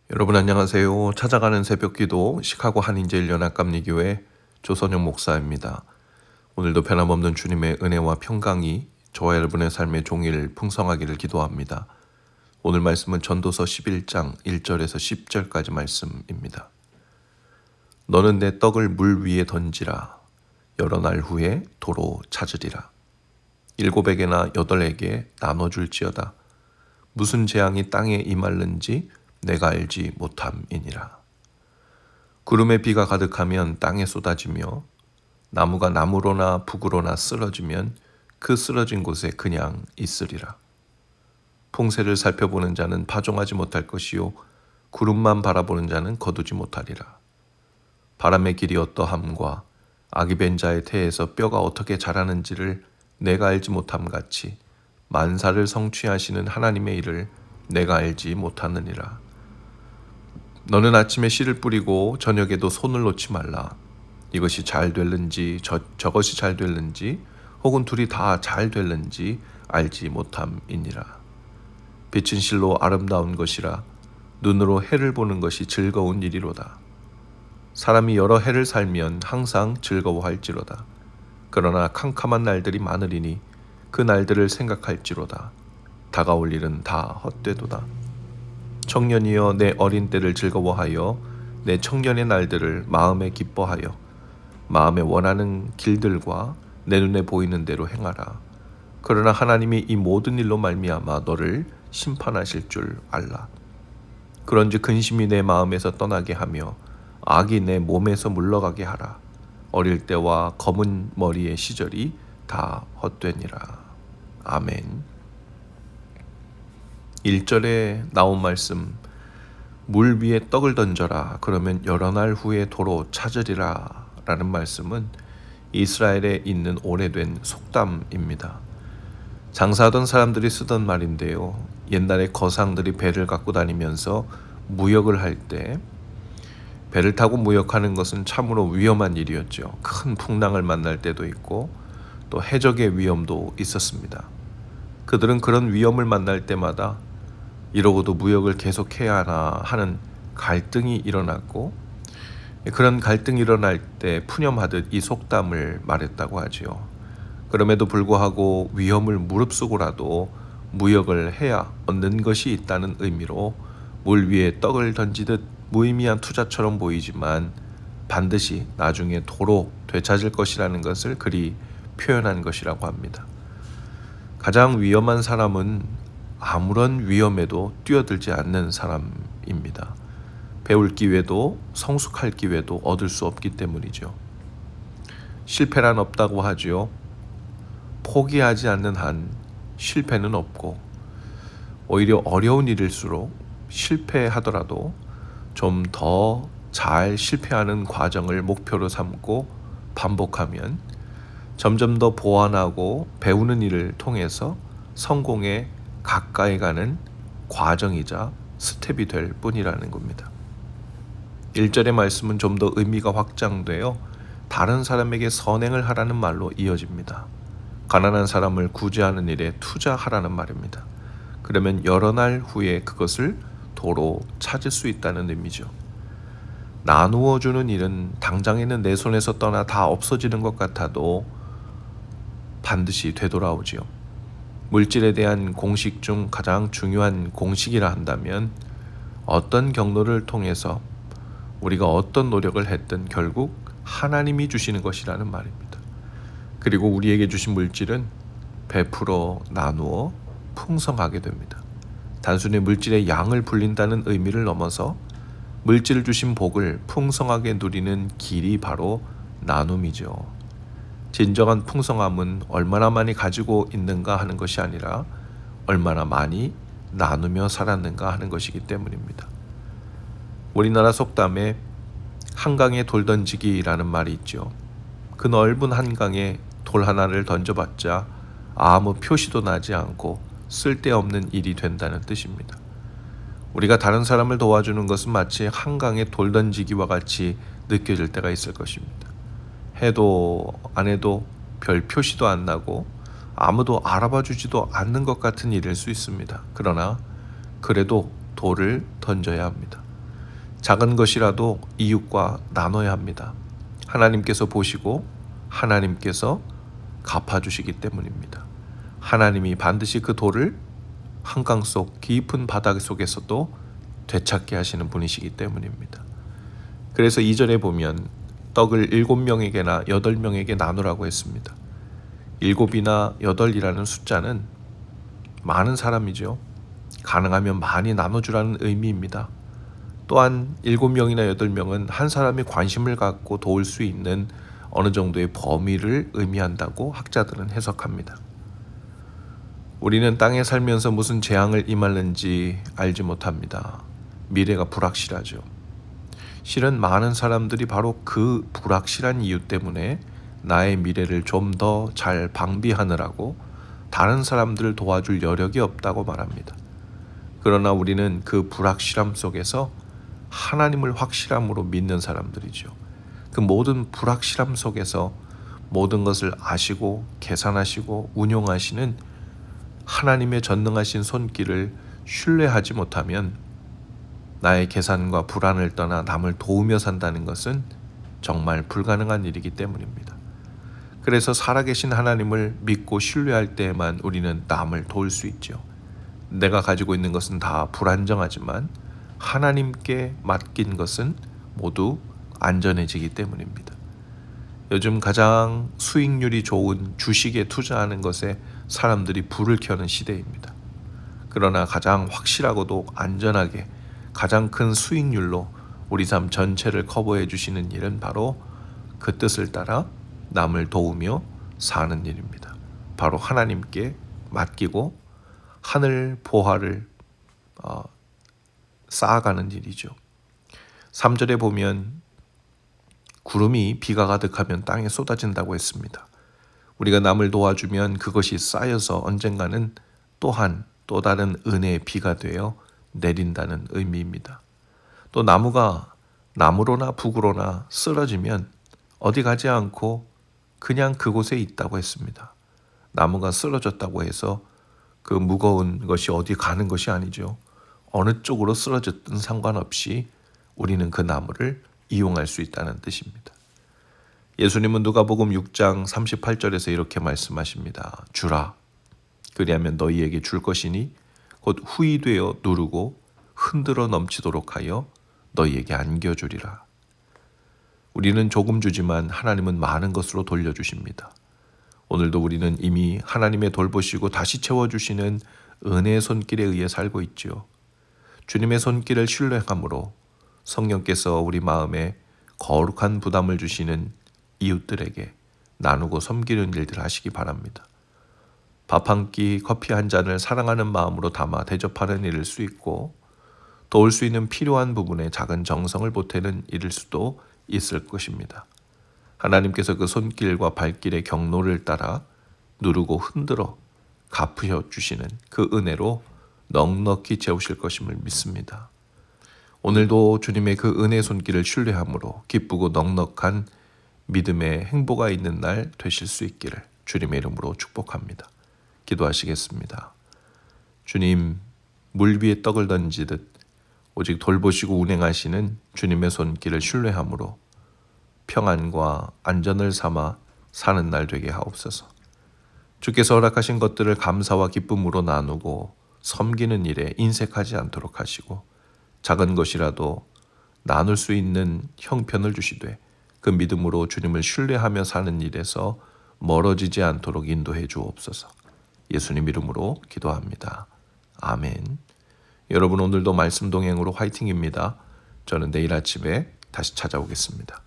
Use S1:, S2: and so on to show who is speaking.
S1: 여러분 안녕하세요. 찾아가는 새벽기도 시카고 한인제일연합감리교회 조선영 목사입니다. 오늘도 변함없는 주님의 은혜와 평강이 저와 여러분의 삶의 종일 풍성하기를 기도합니다. 오늘 말씀은 전도서 11장 1절에서 10절까지 말씀입니다. 너는 내 떡을 물 위에 던지라. 여러 날 후에 도로 찾으리라. 7에게나 8에게 나눠줄지어다. 무슨 재앙이 땅에 임할는지 내가 알지 못함이니라. 구름에 비가 가득하면 땅에 쏟아지며 나무가 나무로나 북으로나 쓰러지면 그 쓰러진 곳에 그냥 있으리라. 풍세를 살펴보는 자는 파종하지 못할 것이요 구름만 바라보는 자는 거두지 못하리라. 바람의 길이 어떠함과 악이 벤 자의 태에서 뼈가 어떻게 자라는지를 내가 알지 못함 같이 만사를 성취하시는 하나님의 일을 내가 알지 못하느니라. 너는 아침에 씨를 뿌리고 저녁에도 손을 놓지 말라. 이것이 잘 될는지 저것이 잘 될는지 혹은 둘이 다 잘 될는지 알지 못함이니라. 빛은 실로 아름다운 것이라 눈으로 해를 보는 것이 즐거운 일이로다. 사람이 여러 해를 살면 항상 즐거워할지로다. 그러나 캄캄한 날들이 많으리니 그 날들을 생각할지로다. 다가올 일은 다 헛되도다. 청년이여 내 어린 때를 즐거워하여 내 청년의 날들을 마음에 기뻐하여 마음에 원하는 길들과 내 눈에 보이는 대로 행하라. 그러나 하나님이 이 모든 일로 말미암아 너를 심판하실 줄 알라. 그런즉 근심이 내 마음에서 떠나게 하며 악이 내 몸에서 물러가게 하라. 어릴 때와 검은 머리의 시절이 다 헛되니라. 아멘. 1절에 나온 말씀, 물 위에 떡을 던져라. 그러면 여러 날 후에 도로 찾으리라 라는 말씀은 이스라엘에 있는 오래된 속담입니다. 장사하던 사람들이 쓰던 말인데요. 옛날에 거상들이 배를 갖고 다니면서 무역을 할 때 배를 타고 무역하는 것은 참으로 위험한 일이었죠. 큰 풍랑을 만날 때도 있고 또 해적의 위험도 있었습니다. 그들은 그런 위험을 만날 때마다 이러고도 무역을 계속해야 하나 하는 갈등이 일어났고, 그런 갈등이 일어날 때 푸념하듯 이 속담을 말했다고 하지요. 그럼에도 불구하고 위험을 무릅쓰고라도 무역을 해야 얻는 것이 있다는 의미로 물 위에 떡을 던지듯 무의미한 투자처럼 보이지만 반드시 나중에 도로 되찾을 것이라는 것을 그리 표현한 것이라고 합니다. 가장 위험한 사람은 아무런 위험에도 뛰어들지 않는 사람입니다. 배울 기회도 성숙할 기회도 얻을 수 없기 때문이죠. 실패란 없다고 하지요. 포기하지 않는 한 실패는 없고 오히려 어려운 일일수록 실패하더라도 좀 더 잘 실패하는 과정을 목표로 삼고 반복하면 점점 더 보완하고 배우는 일을 통해서 성공에 가까이 가는 과정이자 스텝이 될 뿐이라는 겁니다. 1절의 말씀은 좀 더 의미가 확장되어 다른 사람에게 선행을 하라는 말로 이어집니다. 가난한 사람을 구제하는 일에 투자하라는 말입니다. 그러면 여러 날 후에 그것을 도로 찾을 수 있다는 의미죠. 나누어 주는 일은 당장에는 내 손에서 떠나 다 없어지는 것 같아도 반드시 되돌아오지요. 물질에 대한 공식 중 가장 중요한 공식이라 한다면 어떤 경로를 통해서 우리가 어떤 노력을 했든 결국 하나님이 주시는 것이라는 말입니다. 그리고 우리에게 주신 물질은 베풀어 나누어 풍성하게 됩니다. 단순히 물질의 양을 불린다는 의미를 넘어서 물질을 주신 복을 풍성하게 누리는 길이 바로 나눔이죠. 진정한 풍성함은 얼마나 많이 가지고 있는가 하는 것이 아니라 얼마나 많이 나누며 살았는가 하는 것이기 때문입니다. 우리나라 속담에 한강에 돌 던지기라는 말이 있죠. 그 넓은 한강에 돌 하나를 던져봤자 아무 표시도 나지 않고 쓸데없는 일이 된다는 뜻입니다. 우리가 다른 사람을 도와주는 것은 마치 한강에 돌 던지기와 같이 느껴질 때가 있을 것입니다. 해도 안 해도 별 표시도 안 나고 아무도 알아봐 주지도 않는 것 같은 일일 수 있습니다. 그러나 그래도 돌을 던져야 합니다. 작은 것이라도 이웃과 나눠야 합니다. 하나님께서 보시고 하나님께서 갚아주시기 때문입니다. 하나님이 반드시 그 돌을 한강 속 깊은 바다 속에서도 되찾게 하시는 분이시기 때문입니다. 그래서 2절에 보면 떡을 7명에게나 8명에게 나누라고 했습니다. 7이나 8이라는 숫자는 많은 사람이죠. 가능하면 많이 나눠주라는 의미입니다. 또한 7명이나 8명은 한 사람이 관심을 갖고 도울 수 있는 어느 정도의 범위를 의미한다고 학자들은 해석합니다. 우리는 땅에 살면서 무슨 재앙을 임하는지 알지 못합니다. 미래가 불확실하죠. 실은 많은 사람들이 바로 그 불확실한 이유 때문에 나의 미래를 좀 더 잘 방비하느라고 다른 사람들을 도와줄 여력이 없다고 말합니다. 그러나 우리는 그 불확실함 속에서 하나님을 확실함으로 믿는 사람들이죠. 그 모든 불확실함 속에서 모든 것을 아시고 계산하시고 운용하시는 하나님의 전능하신 손길을 신뢰하지 못하면 나의 계산과 불안을 떠나 남을 도우며 산다는 것은 정말 불가능한 일이기 때문입니다. 그래서 살아계신 하나님을 믿고 신뢰할 때에만 우리는 남을 도울 수 있죠. 내가 가지고 있는 것은 다 불안정하지만 하나님께 맡긴 것은 모두 안전해지기 때문입니다. 요즘 가장 수익률이 좋은 주식에 투자하는 것에 사람들이 불을 켜는 시대입니다. 그러나 가장 확실하고도 안전하게 가장 큰 수익률로 우리 삶 전체를 커버해 주시는 일은 바로 그 뜻을 따라 남을 도우며 사는 일입니다. 바로 하나님께 맡기고 하늘 보화를 쌓아가는 일이죠. 3절에 보면 구름이 비가 가득하면 땅에 쏟아진다고 했습니다. 우리가 남을 도와주면 그것이 쌓여서 언젠가는 또한 또 다른 은혜의 비가 되어 내린다는 의미입니다. 또 나무가 남으로나 북으로나 쓰러지면 어디 가지 않고 그냥 그곳에 있다고 했습니다. 나무가 쓰러졌다고 해서 그 무거운 것이 어디 가는 것이 아니죠. 어느 쪽으로 쓰러졌든 상관없이 우리는 그 나무를 이용할 수 있다는 뜻입니다. 예수님은 누가복음 6장 38절에서 이렇게 말씀하십니다. 주라, 그리하면 너희에게 줄 것이니 곧 후히되어 누르고 흔들어 넘치도록 하여 너희에게 안겨주리라. 우리는 조금 주지만 하나님은 많은 것으로 돌려주십니다. 오늘도 우리는 이미 하나님의 돌보시고 다시 채워주시는 은혜의 손길에 의해 살고 있지요. 주님의 손길을 신뢰함으로 성령께서 우리 마음에 거룩한 부담을 주시는 이웃들에게 나누고 섬기는 일들 하시기 바랍니다. 밥 한 끼, 커피 한 잔을 사랑하는 마음으로 담아 대접하는 일일 수 있고 도울 수 있는 필요한 부분에 작은 정성을 보태는 일일 수도 있을 것입니다. 하나님께서 그 손길과 발길의 경로를 따라 누르고 흔들어 갚으셔 주시는 그 은혜로 넉넉히 채우실 것임을 믿습니다. 오늘도 주님의 그 은혜 손길을 신뢰함으로 기쁘고 넉넉한 믿음의 행보가 있는 날 되실 수 있기를 주님의 이름으로 축복합니다. 기도하시겠습니다. 주님, 물 위에 떡을 던지듯 오직 돌보시고 운행하시는 주님의 손길을 신뢰함으로 평안과 안전을 삼아 사는 날 되게 하옵소서. 주께서 허락하신 것들을 감사와 기쁨으로 나누고 섬기는 일에 인색하지 않도록 하시고 작은 것이라도 나눌 수 있는 형편을 주시되 그 믿음으로 주님을 신뢰하며 사는 일에서 멀어지지 않도록 인도해 주옵소서. 예수님 이름으로 기도합니다. 아멘. 여러분 오늘도 말씀 동행으로 화이팅입니다. 저는 내일 아침에 다시 찾아오겠습니다.